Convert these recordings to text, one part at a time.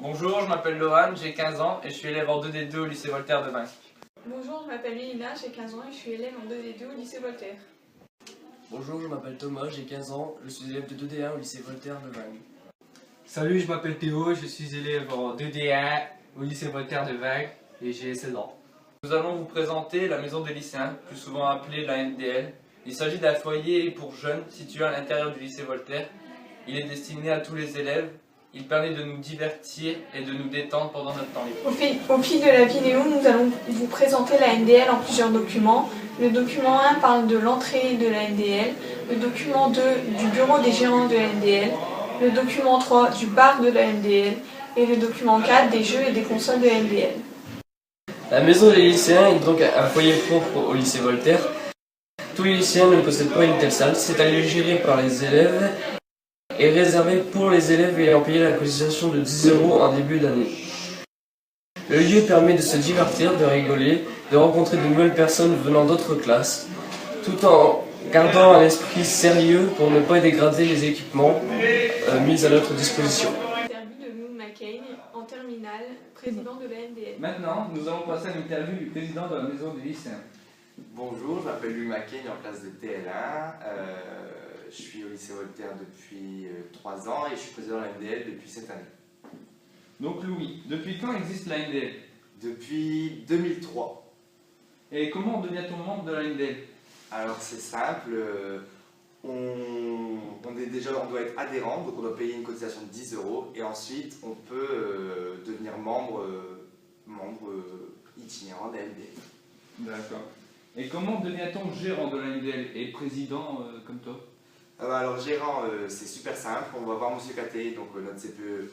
Bonjour, je m'appelle Laurent, j'ai 15 ans et je suis élève en 2D2 au lycée Voltaire de Vinc. Bonjour, je m'appelle Elina, j'ai 15 ans et je suis élève en 2D2 au lycée Voltaire. Bonjour, je m'appelle Thomas, j'ai 15 ans, je suis élève de 2D1 au lycée Voltaire de Vinc. Salut, je m'appelle Théo, je suis élève en 2D1 au lycée Voltaire de Vinc et j'ai 16 ans. Nous allons vous présenter la maison des lycéens, plus souvent appelée la MDL. Il s'agit d'un foyer pour jeunes situé à l'intérieur du lycée Voltaire. Il est destiné à tous les élèves. Il permet de nous divertir et de nous détendre pendant notre temps libre. Au fil de la vidéo, nous allons vous présenter la MDL en plusieurs documents. Le document 1 parle de l'entrée de la MDL, le document 2 du bureau des gérants de la MDL, le document 3 du bar de la MDL et le document 4 des jeux et des consoles de la MDL. La maison des lycéens est donc un foyer propre au lycée Voltaire. Tous les lycéens ne possèdent pas une telle salle, c'est un lieu géré par les élèves et réservé pour les élèves ayant payé la cotisation de 10 € en début d'année. Le lieu permet de se divertir, de rigoler, de rencontrer de nouvelles personnes venant d'autres classes, tout en gardant un esprit sérieux pour ne pas dégrader les équipements mis à notre disposition. Interview de Moon McCain, en terminale, président de la MDL. Maintenant, nous allons passer à l'interview du président de la maison des lycéens. Bonjour, je m'appelle Louis Macquet, en classe de TL1. Je suis au lycée Voltaire depuis 3 ans et je suis président de la MDL depuis cette année. Donc Louis, depuis quand existe la MDL? Depuis 2003. Et comment devient-on membre de la MDL? Alors c'est simple, on doit être adhérent, donc on doit payer une cotisation de 10 € et ensuite on peut devenir membre itinérant de la MDL. D'accord. Et comment devient-on gérant de la MDL et président comme toi? Alors gérant, c'est super simple, on va voir Monsieur Caté, donc notre CPE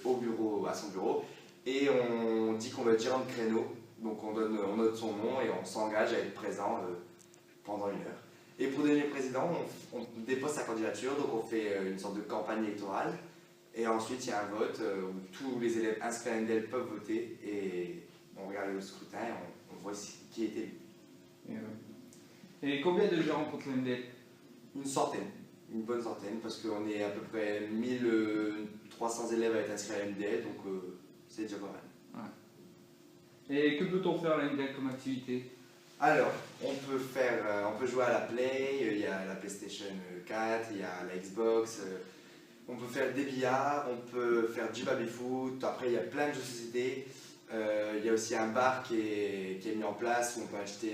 à son bureau, et on dit qu'on va être gérant de créneau, donc on note son nom et on s'engage à être présent pendant 1 heure. Et pour devenir président, on dépose sa candidature, donc on fait une sorte de campagne électorale, et ensuite il y a un vote où tous les élèves inscrits à la MDL peuvent voter, et on regarde le scrutin et on voit qui est élu. Et combien de gérants compte la MDL? Une centaine. Une bonne centaine, parce qu'on est à peu près 1300 élèves à être inscrits à la MDL, donc c'est déjà pas mal. Ouais. Et que peut-on faire à la MDL comme activité? Alors, on peut jouer à la Play, il y a la PlayStation 4, il y a la Xbox, on peut faire des billards, on peut faire du baby-foot, après il y a plein de jeux de société, il y a aussi un bar qui est mis en place où on peut acheter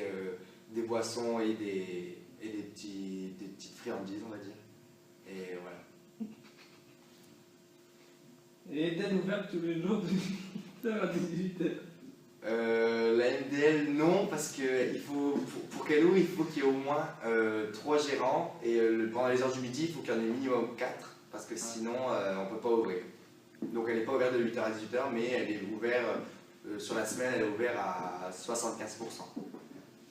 des boissons et des petites friandises, on va dire. Et voilà. Et est-elle ouverte tous les jours de 8h à 18h? La MDL, non, parce que pour qu'elle ouvre, il faut qu'il y ait au moins 3 gérants, et pendant les heures du midi, il faut qu'il y en ait minimum 4, parce que sinon, on ne peut pas ouvrir. Donc elle n'est pas ouverte de 8h à 18h, mais elle est ouverte, sur la semaine, elle est ouverte à 75%.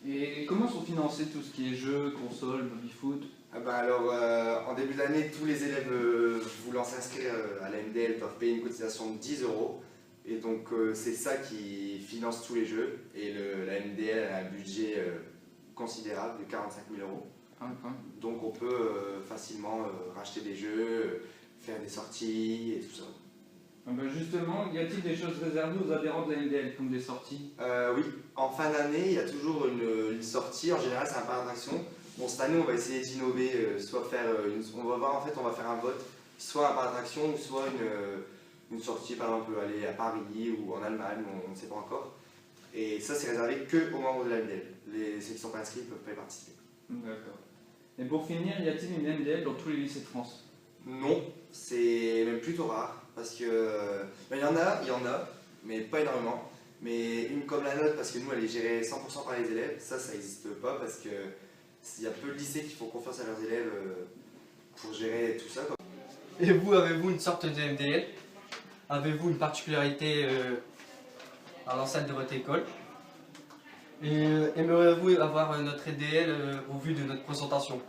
Et comment sont financés tout ce qui est jeux, consoles, baby-foot? En début d'année, tous les élèves voulant s'inscrire à la MDL doivent payer une cotisation de 10 €. Et donc c'est ça qui finance tous les jeux. Et la MDL a un budget considérable de 45 000 €. Ah, ouais. Donc on peut facilement racheter des jeux, faire des sorties et tout ça. Ah ben justement, y a-t-il des choses réservées aux adhérents de la MDL, comme des sorties? Oui, en fin d'année, il y a toujours une sortie. En général, c'est un parc d'attraction. Bon, cette année, on va essayer d'innover, soit faire on va faire un vote, soit un parc d'attraction, ou soit une sortie, par exemple, aller à Paris ou en Allemagne, on ne sait pas encore. Et ça, c'est réservé que aux membres de la MDL. Ceux qui ne sont pas inscrits ne peuvent pas y participer. D'accord. Et pour finir, y a-t-il une MDL dans tous les lycées de France? Non, c'est même plutôt rare, parce que il y en a, mais pas énormément. Mais une comme la nôtre, parce que nous, elle est gérée 100% par les élèves, ça n'existe pas, parce que il y a peu de lycées qui font confiance à leurs élèves pour gérer tout ça, quoi. Et vous, avez-vous une sorte de MDL? Avez-vous une particularité à l'enceinte de votre école? Et aimeriez-vous avoir notre MDL au vu de notre présentation?